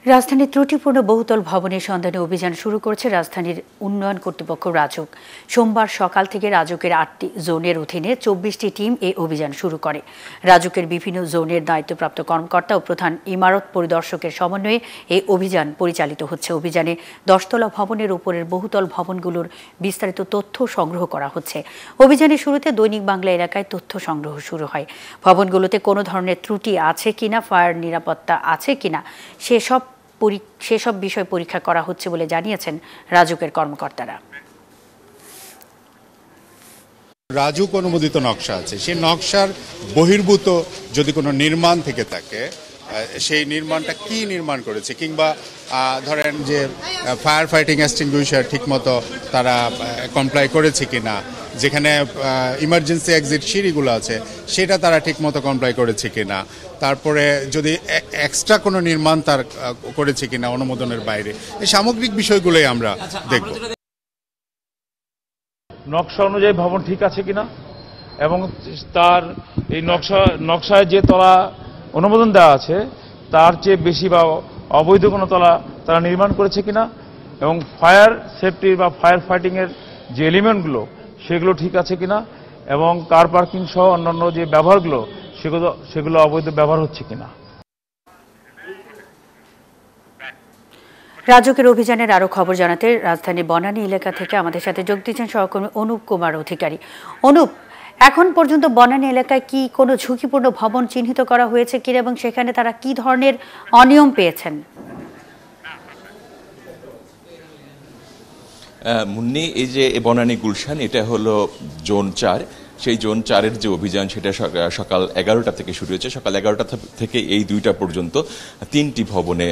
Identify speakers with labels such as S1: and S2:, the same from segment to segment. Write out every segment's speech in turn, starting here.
S1: রাজধানীর ত্রুটিপূর্ণ বহুতল ভবনের সন্ধানে অভিযান শুরু করেছে রাজধানীর উন্নয়ন কর্তৃপক্ষ রাজউক। সোমবার সকাল থেকে রাজউকের ৮টি জোনের অধীনে ২৪টি টিম এই অভিযান শুরু করে। রাজউকের বিভিন্ন জোনের দায়িত্বপ্রাপ্ত কর্মকর্তা ও প্রধান ইমারত পরিদর্শকের সমন্বয়ে এই অভিযান পরিচালিত হচ্ছে। অভিযানে ১০তলা ভবনের উপরের বহুতল ভবনগুলোর বিস্তারিত তথ্য সংগ্রহ করা হচ্ছে। অভিযানের শুরুতে দৈনিক বাংলা এলাকায় তথ্য সংগ্রহ শুরু হয়। ভবনগুলোতে কোনো ধরনের ত্রুটি আছে কিনা, ফায়ার নিরাপত্তা আছে কিনা সেসব বিষয় পরীক্ষা করা হচ্ছে বলে জানিয়েছেন রাজউকের কর্মকর্তারা।
S2: রাজউক অনুমোদিত নকশা আছে, সেই নকশার বহির্ভূত যদি কোনো নির্মাণ থেকে থাকে, সেই নির্মাণটা কি নির্মাণ করেছে, কিংবা ধরেন যে ফায়ার ফাইটিং এক্সটিংগুইশার ঠিকমতো তারা কমপ্লাই করেছে কিনা, যেখানে ইমার্জেন্সি এক্সিট সিঁড়িগুলো আছে সেটা তারা ঠিকমতো কমপ্লাই করেছে কিনা, তারপরে যদি এক্সট্রা কোনো নির্মাণ তার করেছে কিনা অনুমোদনের বাইরে, এই সামগ্রিক বিষয়গুলোই আমরা দেখব।
S3: নকশা অনুযায়ী ভবন ঠিক আছে কিনা এবং তার এই নকশায় যে তলা অনুমোদন দেওয়া আছে তার চেয়ে বেশি বা অবৈধ কোনো তলা তারা নির্মাণ করেছে কিনা, এবং ফায়ার সেফটির বা ফায়ার ফাইটিংয়ের যে এলিমেন্টগুলো সেগুলো ঠিক আছে কিনা, এবং কার পার্কিং সহ অন্যান্য যে ব্যবহারগুলো সেগুলো অবৈধ ব্যবহার হচ্ছে কিনা।
S1: রাজউকের অভিযানের আরো খবর জানাতে রাজধানীর বনানী এলাকা থেকে আমাদের সাথে যোগ দিচ্ছেন সহকর্মী অনুপ কুমার অধিকারী। অনুপ, এখন পর্যন্ত বনানী এলাকায় কি কোনো ঝুঁকিপূর্ণ ভবন চিহ্নিত করা হয়েছে কিনা এবং সেখানে তারা কি ধরনের অনিয়ম পেয়েছেন?
S4: মুন্নি, এই যে বনানী গুলশান, এটা হলো জোন ৪। সেই জোন ৪-এর যে অভিযান সেটা সকাল ১১টা থেকে শুরু হয়েছে। সকাল ১১টা থেকে এই ২টা পর্যন্ত ৩টি ভবনে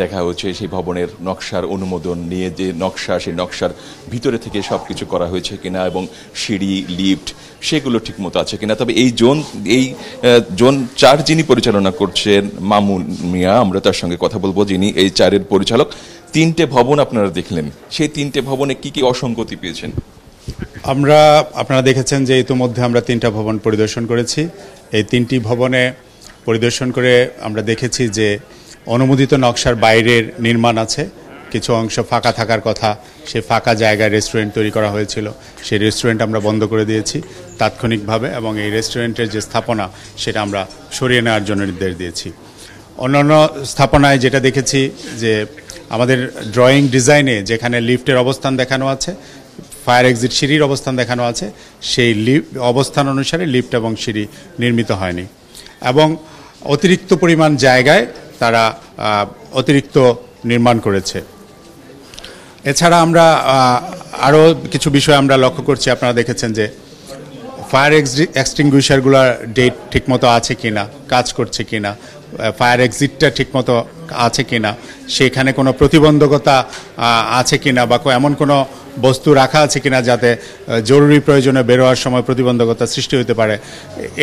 S4: দেখা হয়েছে। সেই ভবনের নকশার অনুমোদন নিয়ে যে নকশা, সেই নকশার ভিতরে থেকে সবকিছু করা হয়েছে কিনা এবং সিঁড়ি, লিফট সেগুলো ঠিকমতো আছে কিনা। তবে এই জোন ৪ যিনি পরিচালনা করছেন মামুন মিয়া, আমরা তার সঙ্গে কথা বলবো, যিনি এই ৪-এর পরিচালক। ৩টে ভবন আপনারা দেখলেন, সেই ৩টে ভবনে কি কি অসঙ্গতি পেয়েছেন?
S2: আপনারা দেখেছেন যে ইতিমধ্যে আমরা ৩টা ভবন পরিদর্শন করেছি। এই ৩টি ভবনে পরিদর্শন করে আমরা দেখেছি যে অনুমোদিত নকশার বাইরের নির্মাণ আছে, কিছু অংশ ফাঁকা থাকার কথা, সেই ফাঁকা জায়গায় রেস্টুরেন্ট তৈরি করা হয়েছিল, সেই রেস্টুরেন্ট আমরা বন্ধ করে দিয়েছি তাৎক্ষণিকভাবে, এবং এই রেস্টুরেন্টের যে স্থাপনা সেটা আমরা সরিয়ে নেওয়ার জন্য নির্দেশ দিয়েছি। অন্যান্য স্থাপনায় যেটা দেখেছি যে আমাদের ড্রয়িং ডিজাইনে যেখানে লিফটের অবস্থান দেখানো আছে, ফায়ার এক্সিট সিঁড়ির অবস্থান দেখানো আছে, সেই অবস্থান অনুসারে লিফট এবং সিঁড়ি নির্মিত হয়নি, এবং অতিরিক্ত পরিমাণ জায়গায় তারা অতিরিক্ত নির্মাণ করেছে। এছাড়া আমরা আরও কিছু বিষয় আমরা লক্ষ্য করছি। আপনারা দেখেছেন যে ফায়ার এক্সটিংগুইশারগুলোর ডেট ঠিকমতো আছে কিনা, কাজ করছে কিনা, ফায়ার এক্সিটটা ঠিকমতো আছে কিনা, সেখানে কোনো প্রতিবন্ধকতা আছে কিনা, বা এমন কোনো বস্তু রাখা আছে কিনা যাতে জরুরি প্রয়োজনে বেরোয়ার সময় প্রতিবন্ধকতা সৃষ্টি হতে পারে,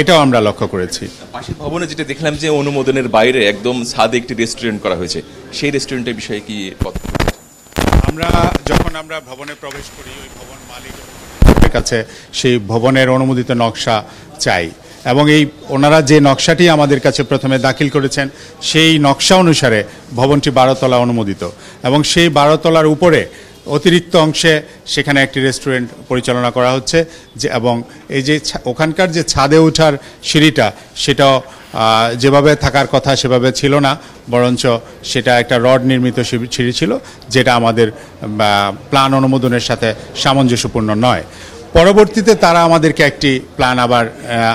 S2: এটাও আমরা লক্ষ্য করেছি।
S4: পাশের ভবনে যেটা দেখলাম যে অনুমোদনের বাইরে একদম ছাদে একটি রেস্টুরেন্ট করা হয়েছে, সেই রেস্টুরেন্টের বিষয়ে কি কথা?
S2: যখন আমরা ভবনে প্রবেশ করি, ওই ভবন মালিকের কাছে সেই ভবনের অনুমোদিত নকশা চাই, এবং ওনারা যে নকশাটি আমাদের কাছে প্রথমে দাখিল করেছেন সেই নকশা অনুসারে ভবনটি 12তলা অনুমোদিত, এবং সেই 12তলার উপরে অতিরিক্ত অংশে সেখানে একটি রেস্টুরেন্ট পরিচালনা করা হচ্ছে, এবং এই যে ওখানকার যে ছাদে ওঠার সিঁড়িটা, সেটাও যেভাবে থাকার কথা সেভাবে ছিল না, বরঞ্চ সেটা একটা রড নির্মিত সিঁড়ি ছিল, যেটা আমাদের প্ল্যান অনুমোদনের সাথে সামঞ্জস্যপূর্ণ নয়। পরবর্তীতে তারা আমাদেরকে একটি প্ল্যান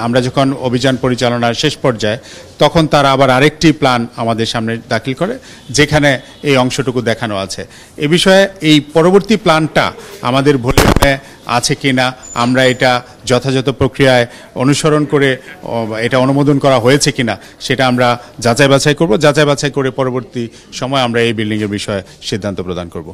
S2: আমরা যখন অভিযান পরিচালনার শেষ পর্যায়ে, তখন তারা আবার আরেকটি প্ল্যান আমাদের সামনে দাখিল করে, যেখানে এই অংশটুকু দেখানো আছে। এ বিষয়ে এই পরবর্তী প্ল্যানটা আমাদের ভলিউমে আছে কিনা, আমরা এটা যথাযথ প্রক্রিয়ায় অনুসরণ করে এটা অনুমোদন করা হয়েছে কিনা, সেটা আমরা যাচাই বাছাই করব। যাচাই বাছাই করে পরবর্তী সময় আমরা এই বিল্ডিংয়ের বিষয়ে সিদ্ধান্ত প্রদান করব।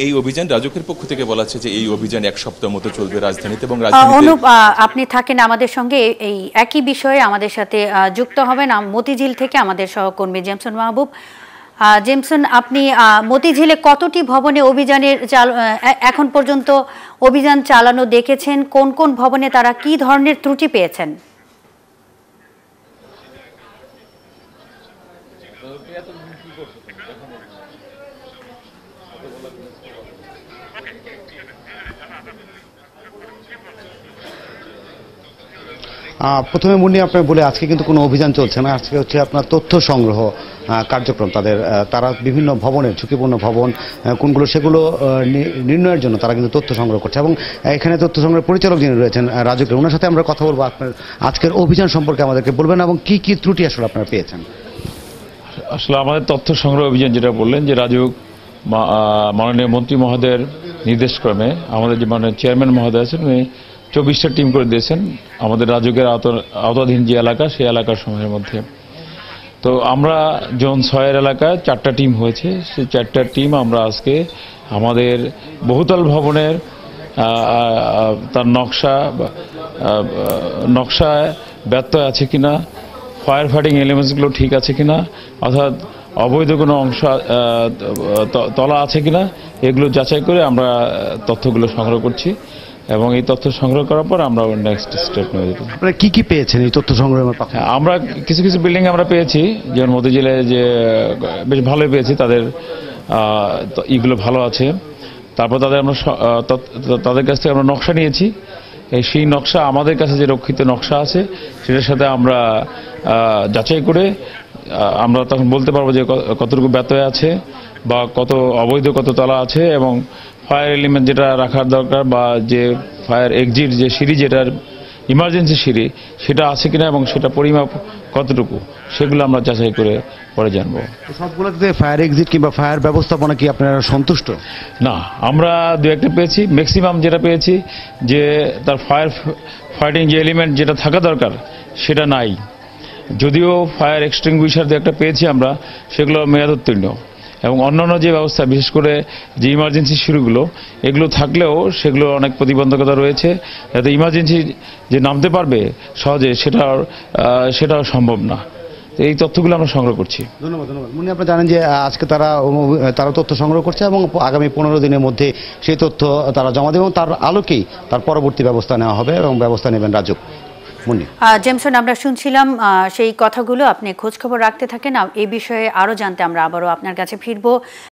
S4: এই অভিযান রাজউকের পক্ষ থেকে বলা হচ্ছে যে এই অভিযান 1 সপ্তাহ মতো চলবে রাজধানীতে, এবং
S1: অনুপ, আপনি থাকেন আমাদের সঙ্গে, এই একই বিষয়ে আমাদের সাথে যুক্ত হবেন মতিঝিল থেকে আমাদের সহকর্মী জেমসন মাহবুব। জেমসন, আপনি মতিঝিলে কতটি ভবনে এখন পর্যন্ত অভিযান চালানো দেখেছেন? কোন কোন ভবনে তারা কি ধরনের ত্রুটি পেয়েছেন?
S5: প্রথমে মুন্নি আপনার বলে আজকে কিন্তু কোনো অভিযান চলছে না, আজকে হচ্ছে আপনার তথ্য সংগ্রহ কার্যক্রম। তারা বিভিন্ন ভবনের ঝুঁকিপূর্ণ ভবন কোনগুলো সেগুলো নির্ণয়ের জন্য তারা কিন্তু তথ্য সংগ্রহ করছে। এবং এখানে তথ্য সংগ্রহের পরিচালক যিনি রয়েছেন রাজুকের, ওনার সাথে আমরা কথা বলবো। আপনার আজকের অভিযান সম্পর্কে আমাদেরকে বলবেন এবং কি কি ত্রুটি আসলে আপনারা পেয়েছেন।
S3: আসলে আমাদের তথ্য সংগ্রহ অভিযান যেটা বললেন যে রাজুক মাননীয় মন্ত্রী মহোদয়ের নির্দেশক্রমে আমাদের যে মাননীয় চেয়ারম্যান মহোদয় আছেন উনি 24টা টিম করে দিয়েছেন আমাদের রাজুকের আওতাধীন যে এলাকা সেই এলাকার সময়ের মধ্যে। তো আমরা জোন 6-এর এলাকায় 4টা টিম হয়েছে, সেই 4টা টিম আমরা আজকে আমাদের বহুতল ভবনের তার নকশায় ব্যত্যয় আছে কিনা, ফায়ার ফাইটিং এলিমেন্টসগুলো ঠিক আছে কিনা, অর্থাৎ অবৈধ কোনো অংশ তলা আছে কিনা, এগুলো যাচাই করে আমরা তথ্যগুলো সংগ্রহ করছি এবং এই তথ্য সংগ্রহ করার পর আমরা নেক্সট স্টেপ নেওয়া যেতে।
S5: আপনারা কি কি পেয়েছেন এই তথ্য সংগ্রহের পক্ষে?
S3: আমরা কিছু কিছু বিল্ডিং আমরা পেয়েছি, যেমন মতিঝিলে যে বেশ ভালোই পেয়েছি, তাদের ইগুলো ভালো আছে। তারপর তাদের কাছ থেকে আমরা নকশা নিয়েছি, সেই নকশা আমাদের কাছে যে রক্ষিত নকশা আছে সেটার সাথে আমরা যাচাই করে আমরা তখন বলতে পারবো যে কতটুকু ব্যত্যয় আছে বা কত অবৈধ কত তলা আছে এবং ফায়ার এলিমেন্ট যেটা রাখার দরকার বা যে ফায়ার এক্সিট যে সিঁড়ি যেটার ইমার্জেন্সি সিঁড়ি সেটা আছে কিনা এবং সেটা পরিমাপ কতটুকু সেগুলো আমরা যাচাই করে পরে জানবো।
S5: সবগুলোতে ফায়ার এক্সিট কিংবা ফায়ার ব্যবস্থাপনা কি আপনারা সন্তুষ্ট?
S3: না, আমরা দু একটা পেয়েছি, ম্যাক্সিমাম যেটা পেয়েছি যে তার ফাইটিং যে এলিমেন্ট যেটা থাকা দরকার সেটা নাই। যদিও ফায়ার এক্সটিংগুইশার দু একটা পেয়েছি আমরা, সেগুলো মেয়াদোত্তীর্ণ এবং অন্যান্য যে ব্যবস্থা বিশেষ করে যে ইমার্জেন্সি শুরুগুলো এগুলো থাকলেও সেগুলো অনেক প্রতিবন্ধকতা রয়েছে, যাতে ইমার্জেন্সি যে নামতে পারবে সহজে সেটাও সম্ভব না। এই তথ্যগুলো আমরা সংগ্রহ করছি।
S5: ধন্যবাদ। মুন্নি, আপনি জানেন যে আজকে তারা তথ্য সংগ্রহ করছে এবং আগামী 15 দিনের মধ্যে সেই তথ্য তারা জমা দেবে এবং তার আলোকেই তার পরবর্তী ব্যবস্থা নেওয়া হবে এবং ব্যবস্থা নেবেন রাজুক।
S1: জেমসন, আমরা শুনছিলাম সেই কথাগুলো, আপনি খোঁজখবর রাখতে থাকেন। এই বিষয়ে আরও জানতে আমরা আবারও আপনার কাছে ফিরবো।